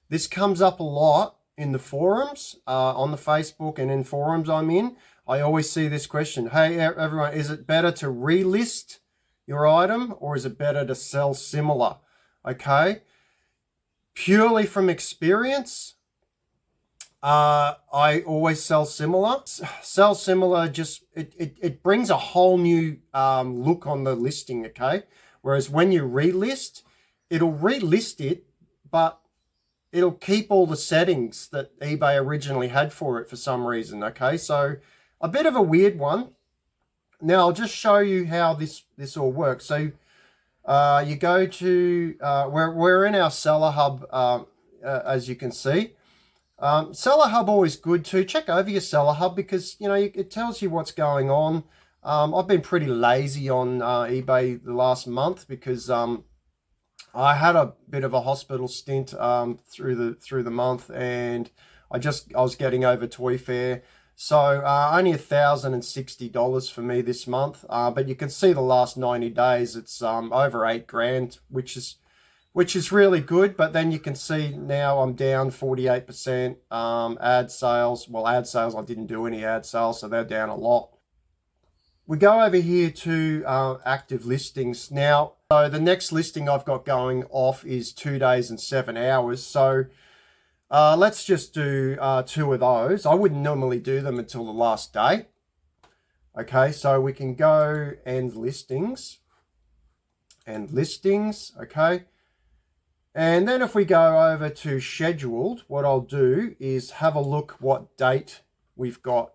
This comes up a lot in the forums, on the Facebook and in forums I'm in. I always see this question. Hey, everyone, is it better to relist your item or is it better to sell similar? Okay. Purely from experience, I always sell similar. Sell similar just, it brings a whole new look on the listing, okay? Whereas when you relist, it'll relist it, but it'll keep all the settings that eBay originally had for it for some reason, okay? So a bit of a weird one. Now I'll just show you how this all works. So you go to, we're in our Seller Hub, as you can see. Seller Hub always good too. Check over your Seller Hub because, you know, it tells you what's going on. I've been pretty lazy on eBay the last month because I had a bit of a hospital stint through the month, and I was getting over Toy Fair. So only $1,060 for me this month. But you can see the last 90 days, it's over $8,000, which is really good. But then you can see now I'm down 48%. Ad sales, I didn't do any ad sales, so they're down a lot. We go over here to active listings. Now, so the next listing I've got going off is 2 days and 7 hours. So let's just do 2 of those. I wouldn't normally do them until the last day. Okay, so we can go end listings. Okay. And then if we go over to scheduled, what I'll do is have a look what date we've got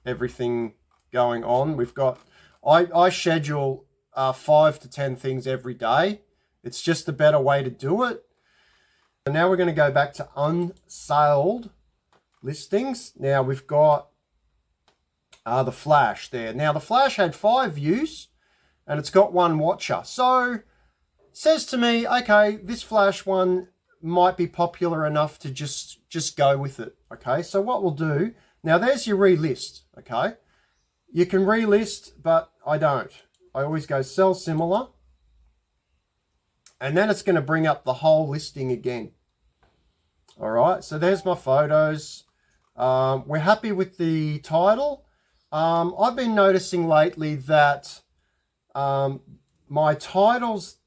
everything going on. We've got, I schedule 5 to 10 things every day. It's just a better way to do it. And now we're going to go back to unsold listings. Now we've got the flash there. Now the flash had 5 views and it's got 1 watcher. So it says to me, okay, this flash one might be popular enough to just go with it. Okay, so what we'll do, now there's your relist. Okay, you can relist, but I don't. I always go sell similar. And then it's going to bring up the whole listing again. All right, so there's my photos. We're happy with the title. I've been noticing lately that my titles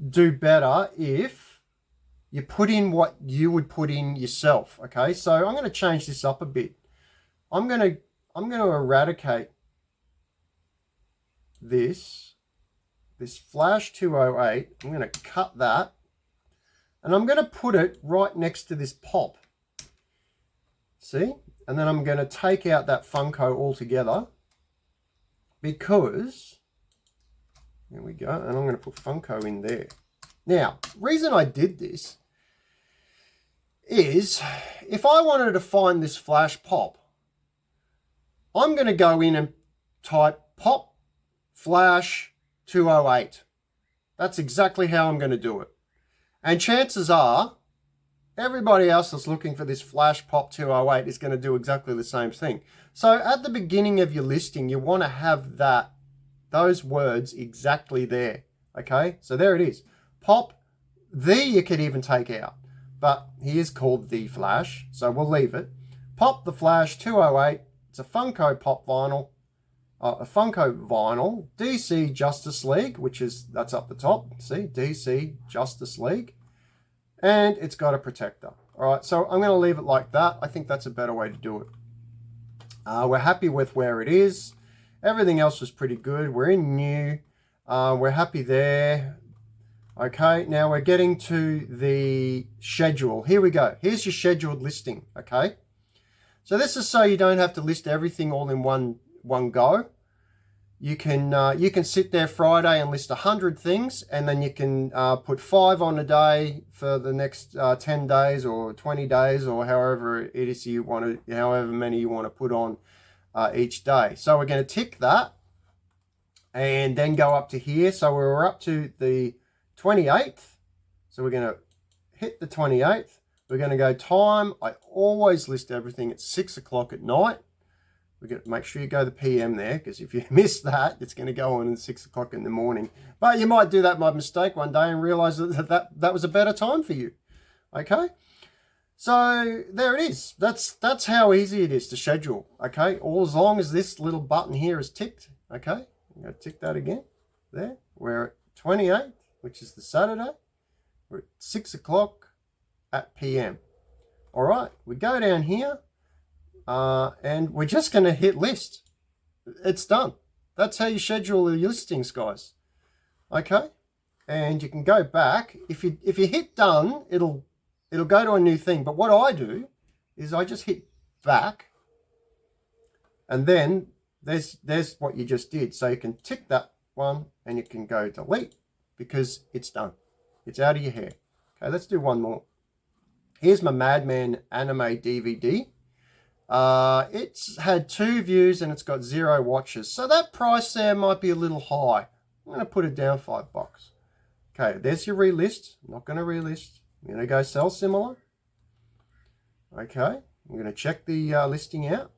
do better if you put in what you would put in yourself. Okay, so I'm going to change this up a bit. I'm going to eradicate this flash 208. I'm going to cut that and I'm going to put it right next to this pop. See? And then I'm going to take out that Funko altogether because, there we go, and I'm going to put Funko in there. Now, reason I did this is if I wanted to find this flash pop, I'm going to go in and type pop flash 208. That's exactly how I'm going to do it. And chances are, everybody else that's looking for this flash pop 208 is going to do exactly the same thing. So at the beginning of your listing, you want to have those words exactly there. Okay, so there it is. Pop, you could even take out. But he is called the flash, so we'll leave it. Pop the flash 208. It's a Funko pop vinyl. A Funko vinyl, DC Justice League, that's up the top. See, DC Justice League. And it's got a protector. All right, so I'm going to leave it like that. I think that's a better way to do it. We're happy with where it is. Everything else was pretty good. We're in new. We're happy there. Okay, now we're getting to the schedule. Here we go. Here's your scheduled listing, okay? So this is so you don't have to list everything all in one go. You can sit there Friday and list 100 things, and then you can put 5 on a day for the next 10 days or 20 days or however it is you want to, however many you want to put on each day. So we're going to tick that and then go up to here. So we're up to the 28th. So we're going to hit the 28th. We're going to go time. I always list everything at 6 o'clock at night. We're going to make sure you go the PM there, because if you miss that, it's going to go on at 6 o'clock in the morning. But you might do that by mistake one day and realize that was a better time for you. Okay. So there it is. That's how easy it is to schedule. Okay. All as long as this little button here is ticked. Okay. I'm going to tick that again. There. We're at 28th, which is the Saturday. We're at 6 o'clock at PM. All right. We go down here and we're just going to hit list. It's done. That's how you schedule your listings, guys. Okay. And you can go back. If you hit done, it'll go to a new thing. But what I do is I just hit back, and then there's what you just did. So you can tick that one and you can go delete because it's done. It's out of your hair. Okay, let's do one more. Here's my Madman anime DVD. It's had 2 views and it's got 0 watches. So that price there might be a little high. I'm going to put it down $5. Okay, there's your relist. I'm not going to relist. I'm going to go sell similar. Okay, I'm going to check the listing out.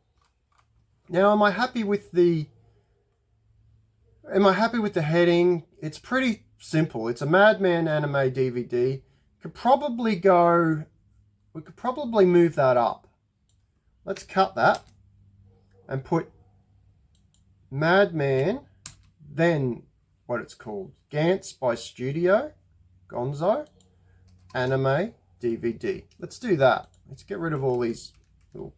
Now, am I happy with the heading? It's pretty simple. It's a Madman anime DVD. We could probably move that up. Let's cut that and put Madman, then what it's called, Gantz by Studio, Gonzo, anime DVD. Let's do that. Let's get rid of all these little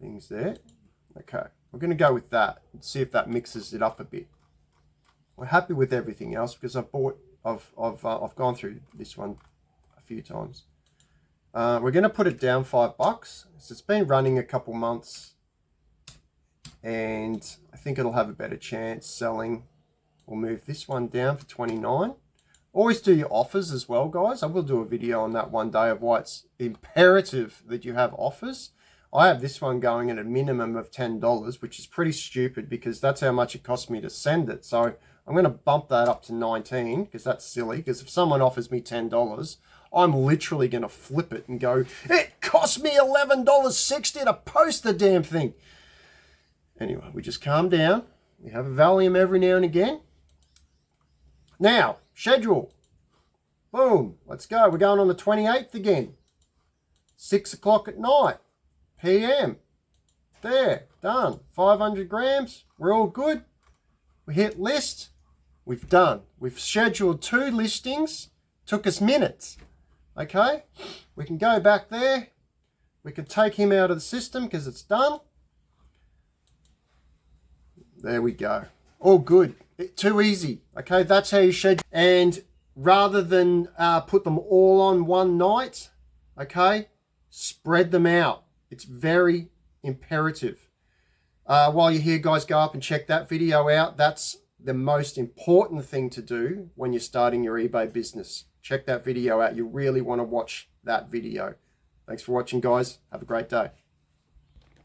things there. Okay, we're going to go with that and see if that mixes it up a bit. We're happy with everything else because I've gone through this one a few times. We're going to put it down $5. So it's been running a couple months and I think it'll have a better chance selling. We'll move this one down for 29. Always do your offers as well, guys. I will do a video on that one day of why it's imperative that you have offers. I have this one going at a minimum of $10, which is pretty stupid because that's how much it cost me to send it. So I'm going to bump that up to 19 because that's silly. Because if someone offers me $10, I'm literally going to flip it and go, it cost me $11.60 to post the damn thing. Anyway, we just calm down. We have a Valium every now and again. Now, schedule. Boom. Let's go. We're going on the 28th again. 6 o'clock at night. PM. There. Done. 500 grams. We're all good. We hit list. We've done. We've scheduled 2 listings. Took us minutes. Okay. We can go back there. We can take him out of the system because it's done. There we go. All good. Too easy. Okay, that's how you schedule. And rather than put them all on one night, okay, spread them out. It's very imperative. While you're here, guys, go up and check that video out. That's the most important thing to do when you're starting your eBay business. Check that video out. You really want to watch that video. Thanks for watching, guys. Have a great day.